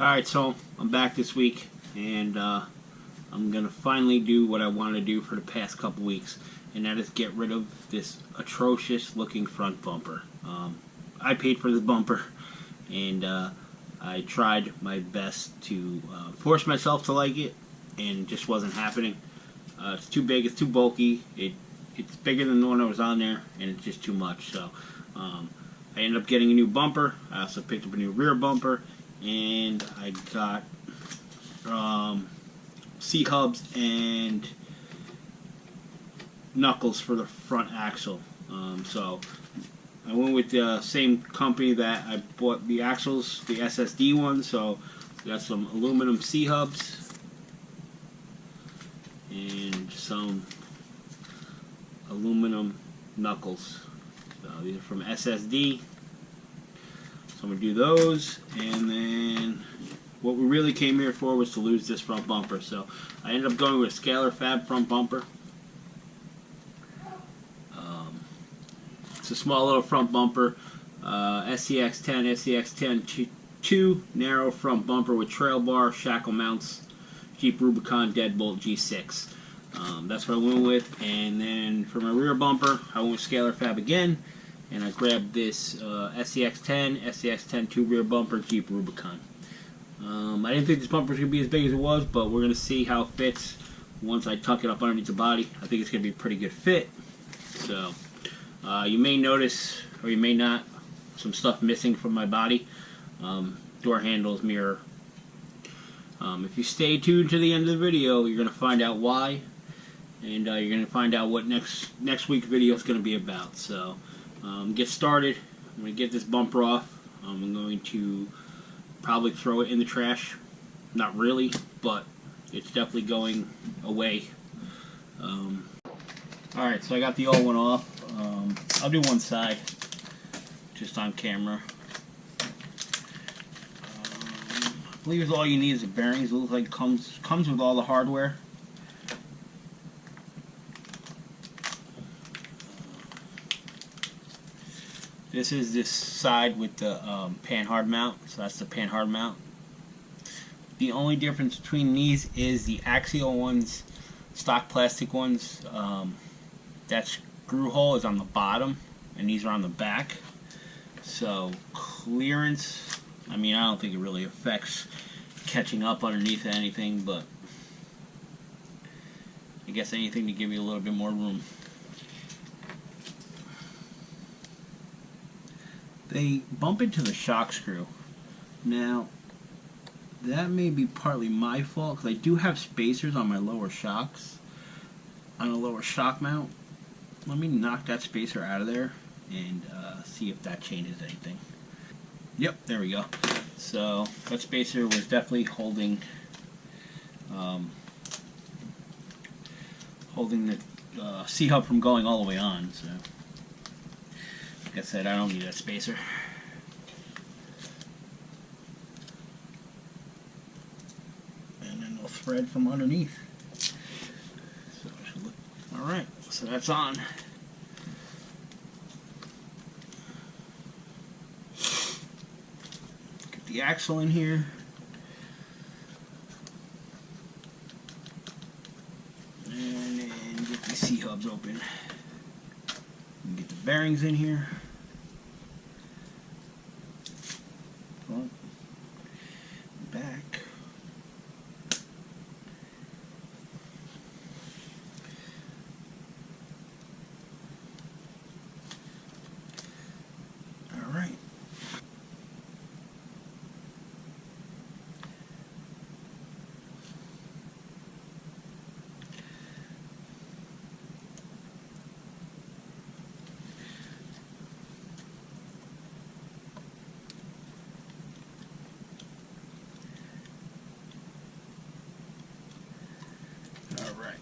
Alright, so I'm back this week, and I'm going to finally do what I wanted to do for the past couple weeks, and that is get rid of this atrocious looking front bumper. I paid for this bumper, and I tried my best to force myself to like it, and it just wasn't happening. It's too big, it's too bulky, it's bigger than the one that was on there, and it's just too much. So I ended up getting a new bumper. I also picked up a new rear bumper, and I got C-hubs and knuckles for the front axle. So I went with the same company that I bought the axles, the SSD ones. So we got some aluminum C-hubs and some aluminum knuckles. So these are from SSD. So I'm going to do those, and then what we really came here for was to lose this front bumper. So I ended up going with a scalar fab front bumper. It's a small little front bumper, SCX10II narrow front bumper with trail bar, shackle mounts, Jeep Rubicon deadbolt G6. That's what I went with. And then for my rear bumper, I went with scalar fab again, and I grabbed this SCX10II rear bumper Jeep Rubicon. I didn't think this bumper was going to be as big as it was, but we're going to see how it fits once I tuck it up underneath the body. I think it's going to be a pretty good fit. So you may notice, or you may not, some stuff missing from my body. Door handles, mirror. If you stay tuned to the end of the video, you're going to find out why, and you're going to find out what next week's video is going to be about. So get started. I'm going to get this bumper off. I'm going to probably throw it in the trash. Not really, but it's definitely going away. Alright, so I got the old one off. I'll do one side, just on camera. I believe all you need is the bearings. It looks like it comes with all the hardware. This is this side with the pan hard mount, so that's the pan hard mount. The only difference between these is the axial ones, stock plastic ones, that screw hole is on the bottom, and these are on the back. So clearance, I mean, I don't think it really affects catching up underneath anything, but I guess anything to give you a little bit more room. They bump into the shock screw. Now, that may be partly my fault, because I do have spacers on my lower shocks, on a lower shock mount. Let me knock that spacer out of there and see if that changes anything. Yep, there we go. So that spacer was definitely holding the C-hub from going all the way on. So like I said, I don't need that spacer. And then they'll thread from underneath. So it should look alright. So that's on. Get the axle in here. And then get the C-hubs open. And get the bearings in here. Front, back. Alright. Alright.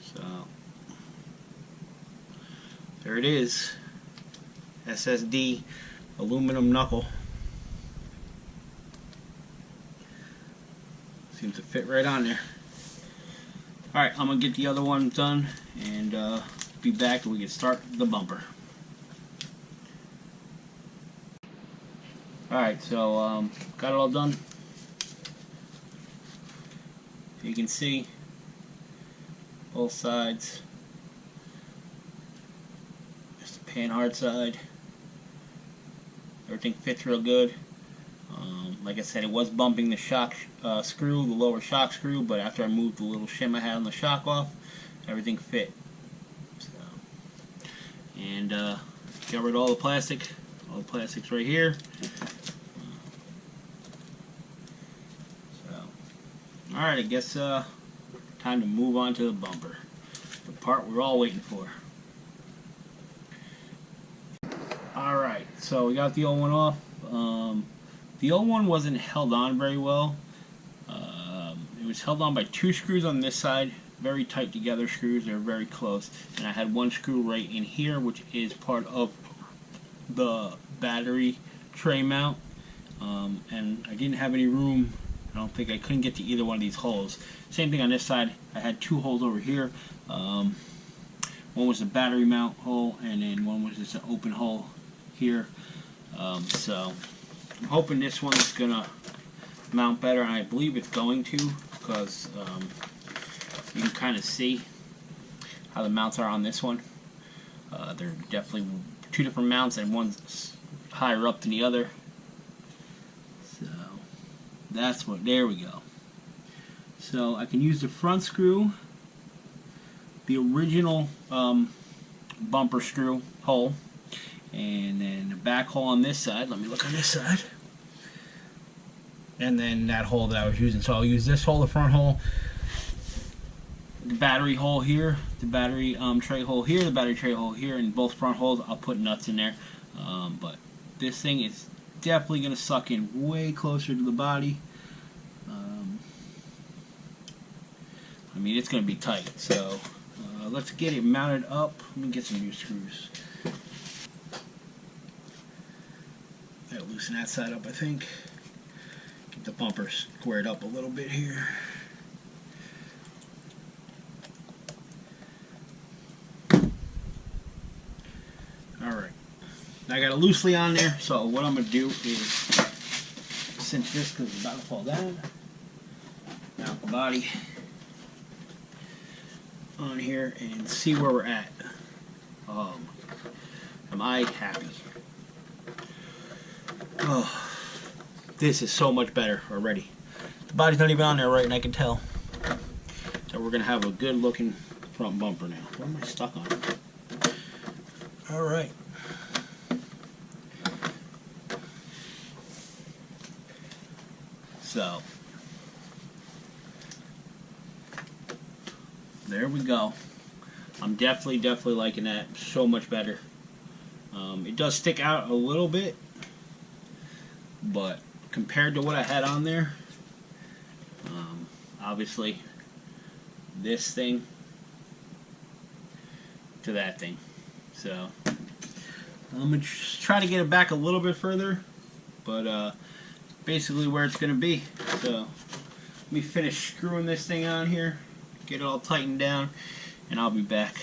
So there it is. SSD aluminum knuckle. Seems to fit right on there. Alright, I'm going to get the other one done and be back and we can start the bumper. Alright, so got it all done. You can see both sides. Just the panhard side. Everything fits real good. Like I said, it was bumping the shock screw, the lower shock screw, but after I moved the little shim I had on the shock off, everything fit. So, and got rid of all the plastic. All the plastic's right here. So, alright, I guess time to move on to the bumper. The part we're all waiting for. Alright, so we got the old one off. The old one wasn't held on very well. It was held on by 2 screws on this side, very tight together screws. They were very close. And I had 1 screw right in here, which is part of the battery tray mount. And I didn't have any room. I couldn't get to either one of these holes. Same thing on this side. I had 2 holes over here. One was the battery mount hole, and then one was just an open hole here. So I'm hoping this one's gonna mount better, and I believe it's going to, because you can kind of see how the mounts are on this one. They're definitely 2 different mounts, and one's higher up than the other. So that's what, there we go. So I can use the front screw, the original bumper screw hole, and then the back hole on this side. Let me look on this side. And then that hole that I was using. So I'll use this hole, the front hole, the battery hole here, the battery tray hole here, the battery tray hole here, and both front holes I'll put nuts in there. But this thing is definitely going to suck in way closer to the body. I mean, it's going to be tight. So let's get it mounted up. Let me get some new screws. Gotta loosen that side up, I think. Get the bumper squared up a little bit here. Alright. Now I got it loosely on there, so what I'm going to do is cinch this because it's about to fall down. Mount the body on here and see where we're at. Am I happy? Oh, this is so much better already. The body's not even on there right, and I can tell. So we're going to have a good looking front bumper now. What am I stuck on? Alright. So, there we go. I'm definitely liking that so much better. It does stick out a little bit, but compared to what I had on there, obviously this thing to that thing. So I'm going to try to get it back a little bit further, but basically where it's going to be. So let me finish screwing this thing on here, get it all tightened down, and I'll be back.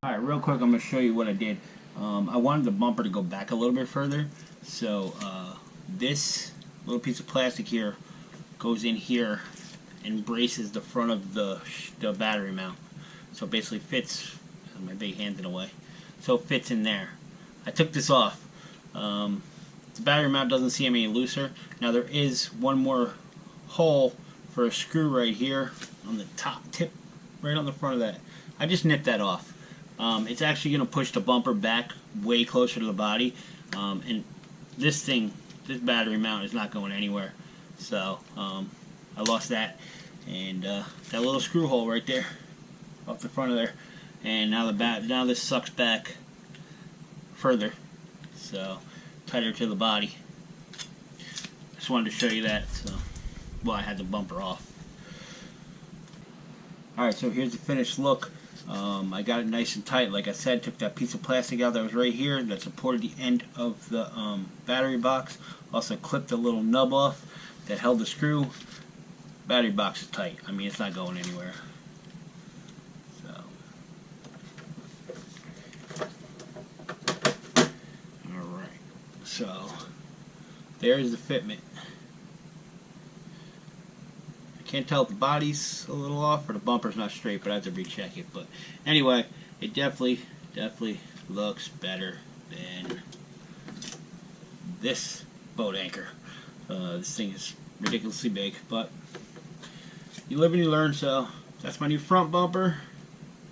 Alright, real quick, I'm going to show you what I did. I wanted the bumper to go back a little bit further, so this little piece of plastic here goes in here and braces the front of the battery mount. So it basically fits, my big hand's in the way, so it fits in there. I took this off. The battery mount doesn't seem any looser. Now there is one more hole for a screw right here on the top tip, right on the front of that. I just nipped that off. It's actually going to push the bumper back way closer to the body, and this battery mount is not going anywhere. So I lost that, and that little screw hole right there off the front of there, and now this sucks back further, so tighter to the body. Just wanted to show you that. So, well, I had the bumper off. Alright, so here's the finished look. I got it nice and tight. Like I said, took that piece of plastic out that was right here that supported the end of the battery box. Also clipped the little nub off that held the screw. Battery box is tight. I mean, it's not going anywhere. So, alright. so there's the fitment. I can't tell if the body's a little off or the bumper's not straight, but I have to recheck it. But anyway, it definitely looks better than this boat anchor. This thing is ridiculously big, but you live and you learn. So that's my new front bumper.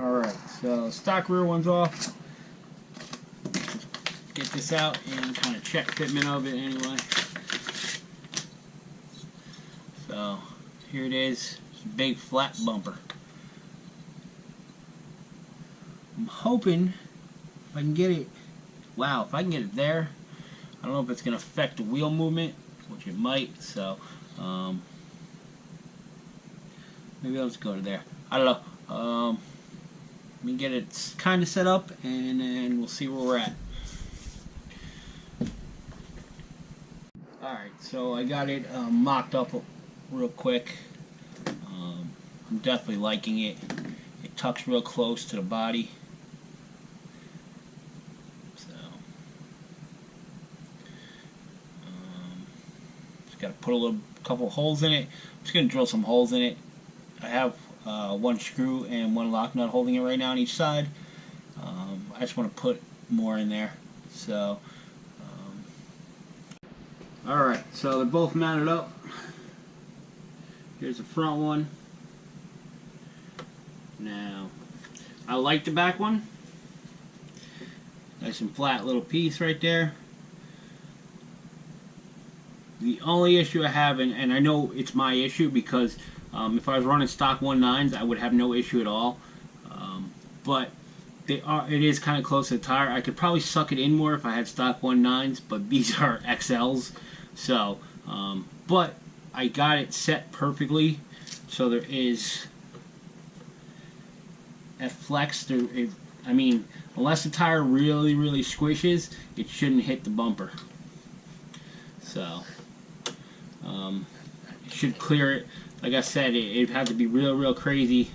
Alright, so stock rear one's off. Get this out and kind of check fitment of it anyway. So here it is. It's a big flat bumper. I'm hoping if I can get it, wow, if I can get it there, I don't know if it's going to affect the wheel movement, which it might, so maybe I'll just go to there. I don't know. Let me get it kind of set up, and then we'll see where we're at. Alright, so I got it mocked up real quick. I'm definitely liking it. It tucks real close to the body. So, just got to put a couple holes in it. I'm just going to drill some holes in it. I have one screw and one lock nut holding it right now on each side. I just want to put more in there. So, alright, so they're both mounted up. Here's the front one. Now, I like the back one. Nice and flat little piece right there. The only issue I have, and I know it's my issue because if I was running stock 1.9s, I would have no issue at all. But it is kind of close to the tire. I could probably suck it in more if I had stock 1.9s, but these are XLs. So, but I got it set perfectly, so there is a flex. I mean, unless the tire really squishes, it shouldn't hit the bumper. So, it should clear it. Like I said, it'd have to be real crazy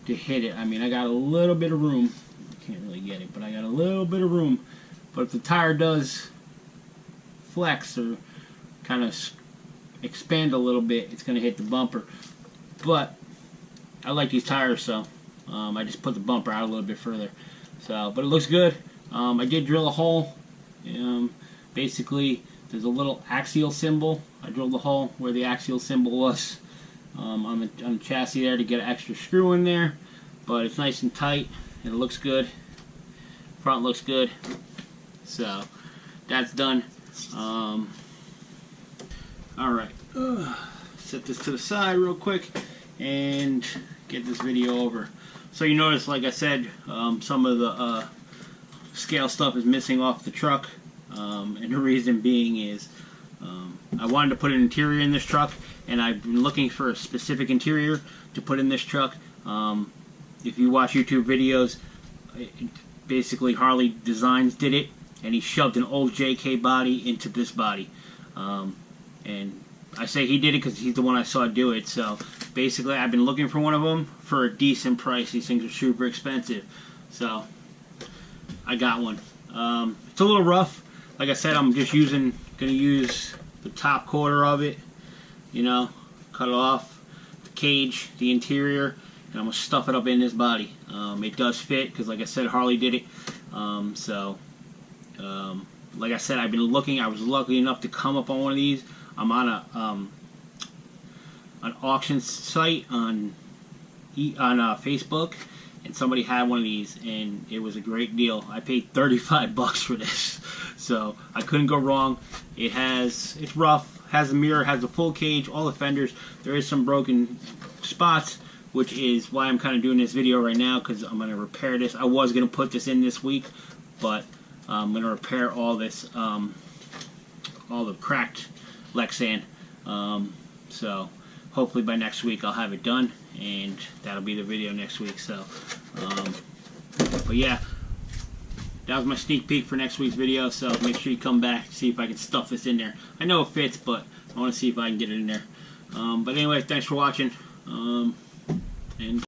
to hit it. I mean, I got a little bit of room. I can't really get it, but I got a little bit of room. But if the tire does flex or kind of expand a little bit, it's going to hit the bumper. But I like these tires, so I just put the bumper out a little bit further. So, but it looks good. I did drill a hole. Basically, there's a little axial symbol. I drilled a hole where the axial symbol was on the chassis there to get an extra screw in there. But it's nice and tight, and it looks good. Front looks good. So, that's done. Alright, set this to the side real quick and get this video over. So you notice, like I said, some of the scale stuff is missing off the truck, and the reason being is I wanted to put an interior in this truck, and I've been looking for a specific interior to put in this truck. If you watch YouTube videos, basically Harley Designs did it, and he shoved an old JK body into this body. And I say he did it because he's the one I saw do it. So basically I've been looking for one of them for a decent price. These things are super expensive. So I got one. It's a little rough. Like I said, I'm just going to use the top quarter of it, you know, cut it off, the cage, the interior, and I'm going to stuff it up in this body. It does fit because, like I said, Harley did it. Like I said, I've been looking. I was lucky enough to come up on one of these. I'm on an auction site on Facebook, and somebody had one of these, and it was a great deal. I paid $35 for this, so I couldn't go wrong. It's rough, has a mirror, has a full cage, all the fenders. There is some broken spots, which is why I'm kind of doing this video right now, because I'm going to repair this. I was going to put this in this week, but I'm going to repair all this, all the cracked Lexan. So hopefully by next week I'll have it done, and that'll be the video next week. So, but yeah, that was my sneak peek for next week's video. So make sure you come back, see if I can stuff this in there. I know it fits, but I want to see if I can get it in there. But anyway, thanks for watching. And